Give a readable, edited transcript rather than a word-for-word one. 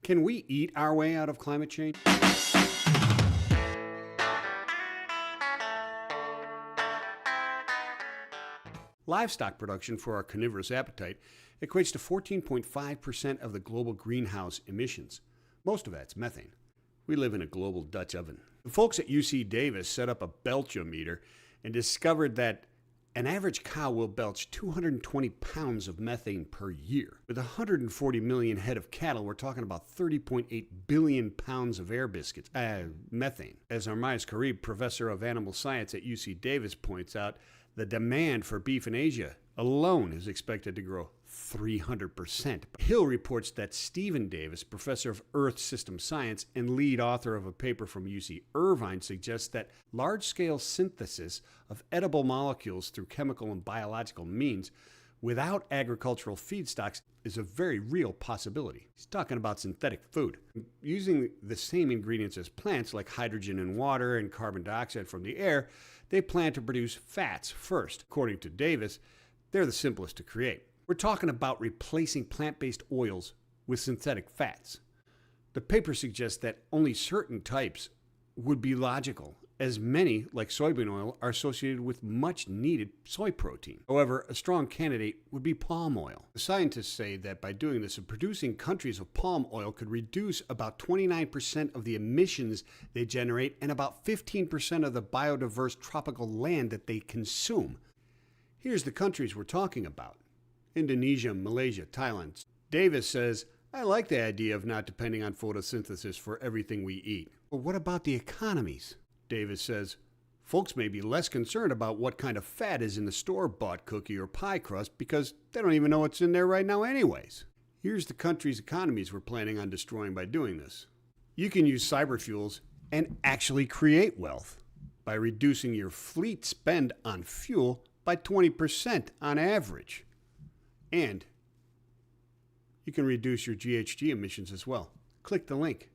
Can we eat our way out of climate change? Livestock production for our carnivorous appetite equates to 14.5% of the global greenhouse emissions. Most of that's methane. We live in a global Dutch oven. The folks at UC Davis set up a Belch O Meter and discovered that an average cow will belch 220 pounds of methane per year. With 140 million head of cattle, we're talking about 30.8 billion pounds of methane. As Armais Karib, professor of animal science at UC Davis, points out, the demand for beef in Asia alone is expected to grow 300%. Hill reports that Stephen Davis, professor of Earth System Science and lead author of a paper from UC Irvine, suggests that large-scale synthesis of edible molecules through chemical and biological means without agricultural feedstocks is a very real possibility. He's talking about synthetic food. Using the same ingredients as plants, like hydrogen and water and carbon dioxide from the air, they plan to produce fats first. According to Davis, they're the simplest to create. We're talking about replacing plant-based oils with synthetic fats. The paper suggests that only certain types would be logical, as many, like soybean oil, are associated with much-needed soy protein. However, a strong candidate would be palm oil. The scientists say that by doing this, the producing countries of palm oil could reduce about 29% of the emissions they generate and about 15% of the biodiverse tropical land that they consume. Here's the countries we're talking about: Indonesia, Malaysia, Thailand. Davis says, I like the idea of not depending on photosynthesis for everything we eat. But what about the economies? Davis says, folks may be less concerned about what kind of fat is in the store-bought cookie or pie crust because they don't even know what's in there right now anyways. Here's the country's economies we're planning on destroying by doing this. You can use cyber fuels and actually create wealth by reducing your fleet spend on fuel by 20% on average. And you can reduce your GHG emissions as well. Click the link.